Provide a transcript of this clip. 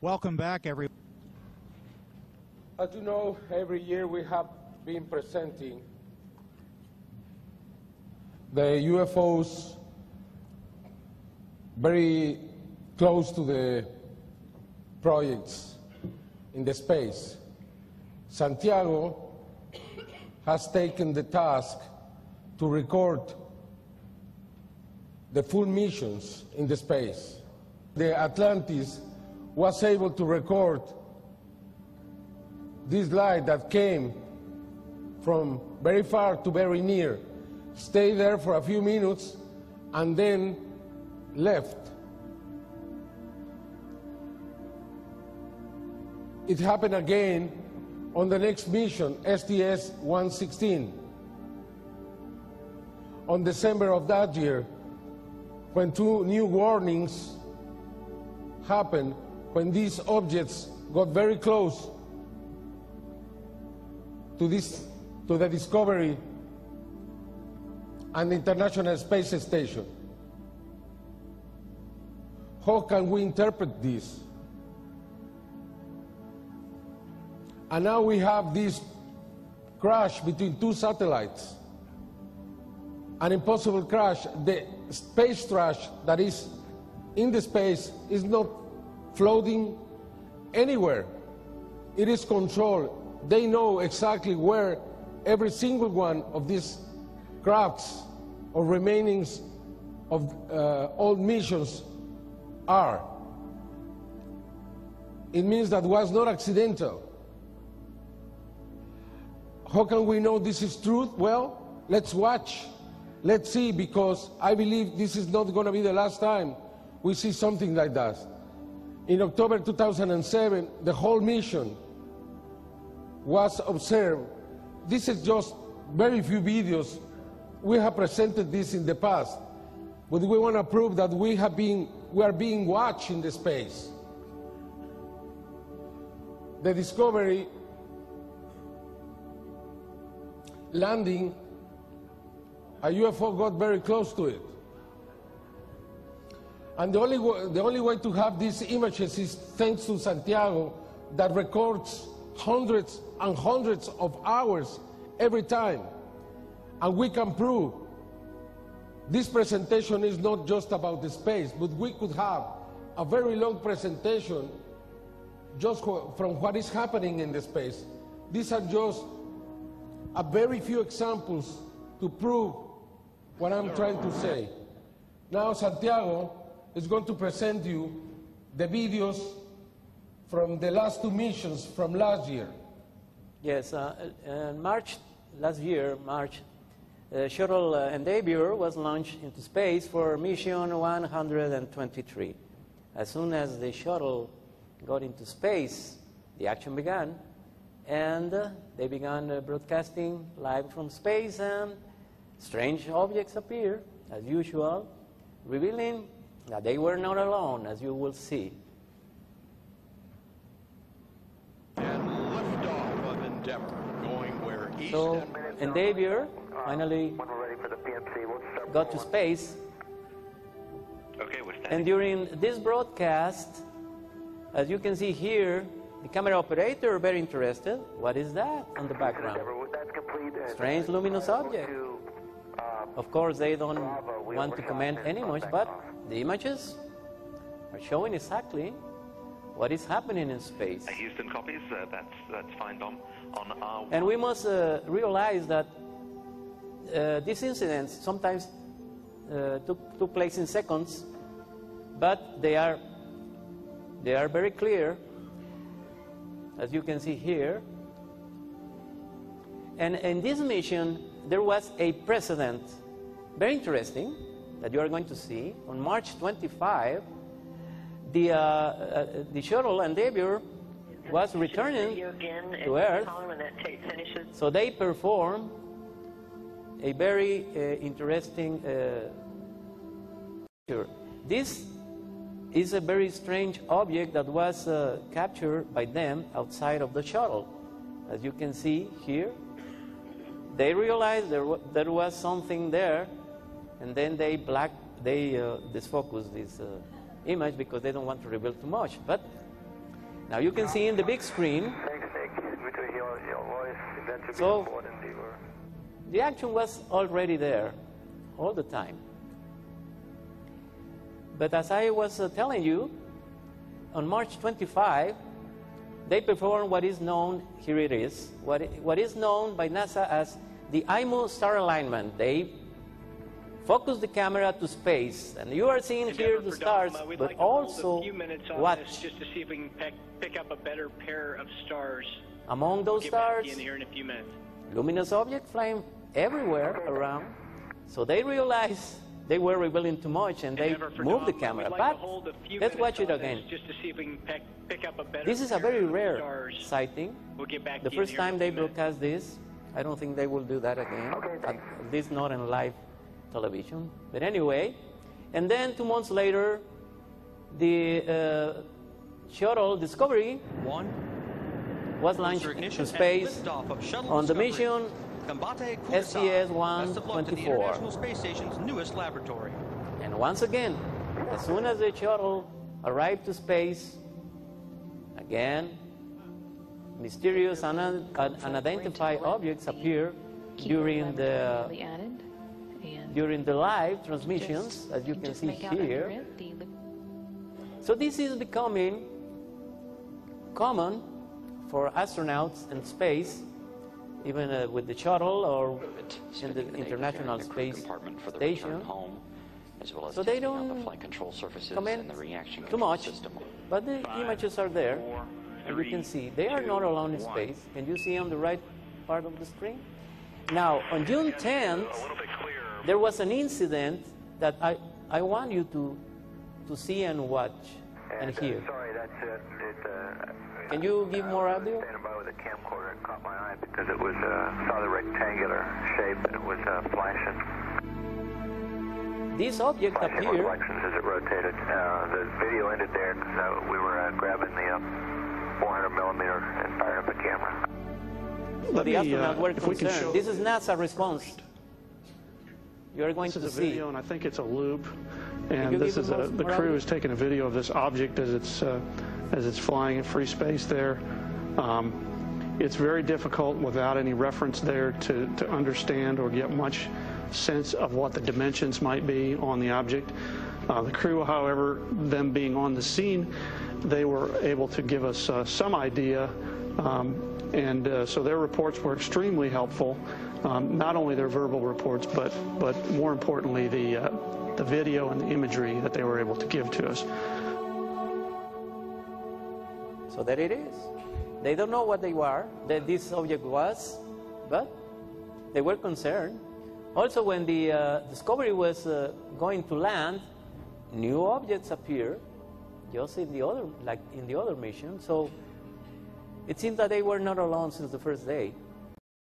Welcome back, everyone. As you know, every year we have been presenting the UFOs very close to the projects in the space. Santiago has taken the task to record the full missions in the space. The Atlantis was able to record this light that came from very far to very near, stayed there for a few minutes, and then left. It happened again on the next mission, STS-116, on December of that year, when two new warnings happened, when these objects got very close to the Discovery and the International Space Station. How can we interpret this? And now we have this crash between two satellites, an impossible crash. The space trash that is in the space is not floating anywhere. It is controlled. They know exactly where every single one of these crafts or remainings of old missions are. It means that was not accidental. How can we know this is truth? Well, let's watch. Let's see, because I believe this is not going to be the last time we see something like that. In October 2007, the whole mission was observed. This is just very few videos. We have presented this in the past, but we want to prove that we are being watched in the space. The Discovery landing, a UFO got very close to it. And the only way to have these images is thanks to Santiago, that records hundreds and hundreds of hours every time. And we can prove this presentation is not just about the space, but we could have a very long presentation just from what is happening in the space. These are just a very few examples to prove what I'm trying to say. Now Santiago is going to present you the videos from the last two missions from last year. Yes, last year, shuttle Endeavour was launched into space for mission 123. As soon as the shuttle got into space, the action began, and they began broadcasting live from space, and strange objects appeared, as usual, revealing that they were not alone, as you will see. And liftoff of Endeavour, going where east So Endeavour finally got to space, and during this broadcast, as you can see here, the camera operator very interested. What is that on the background? Strange luminous object. Of course, they don't want to comment any much, but the images are showing exactly what is happening in space. Houston copies. That's fine, Dom. On our and we must realize that these incidents sometimes took place in seconds, but they are very clear, as you can see here. And in this mission, there was a precedent, very interesting, that you are going to see. On March 25, the shuttle Endeavour was returning to Earth, so they performed a very interesting picture. This is a very strange object that was captured by them outside of the shuttle. As you can see here, they realized there was something there, and then they disfocused this image because they don't want to reveal too much. But Now you can see in the big screen. So the action was already there all the time. But as I was telling you, on March 25, they performed what is known, here it is, what is known by NASA as the IMO star alignment. They focus the camera to space, and you are seeing here the stars, but also watch. Just to see if we can pick up a better pair of stars. Among those stars, here in a few minutes. Luminous objects flying everywhere around. So they realized they were revealing too much, and they moved the camera. But let's watch it again. Just to see if we can pick up a better This is a very rare sighting. We'll get back The to you first here in time a they few minutes. broadcast this, I don't think they will do that again. At least not in live television. But anyway, and then 2 months later, the shuttle Discovery was launched into space on the mission STS-124. Space Station's newest laboratory. And once again, as soon as the shuttle arrived to space, again, mysterious and unidentified objects appear during the live transmissions, as you can see here. So this is becoming common for astronauts in space, even with the shuttle or in the International Space Station. So they don't comment too much, but the images are there, and you can see they are not alone in space. Can you see on the right part of the screen? Now, on June 10th, there was an incident that I want you to see and watch and hear. Sorry, that's it. Can you give more audio? Standing by with a camcorder, it caught my eye because it was saw the rectangular shape and it was flashing. These objects Flashing appear. reflections as it rotated. The video ended there because we were grabbing the 400 millimeter and firing up a camera. The astronauts were concerned. This is NASA's response. You are going to see. This is a video, and I think it's a loop. And you this give is them the more crew audio? is taking a video of this object as it's flying in free space there. It's very difficult without any reference there to understand or get much sense of what the dimensions might be on the object. The crew, however, them being on the scene, they were able to give us some idea, so their reports were extremely helpful. Not only their verbal reports, but more importantly, the video and the imagery that they were able to give to us. So there it is. They don't know what they were, that this object was, but they were concerned. Also, when the Discovery was going to land, new objects appeared, just in the other, like in the other mission. So it seems that they were not alone since the first day.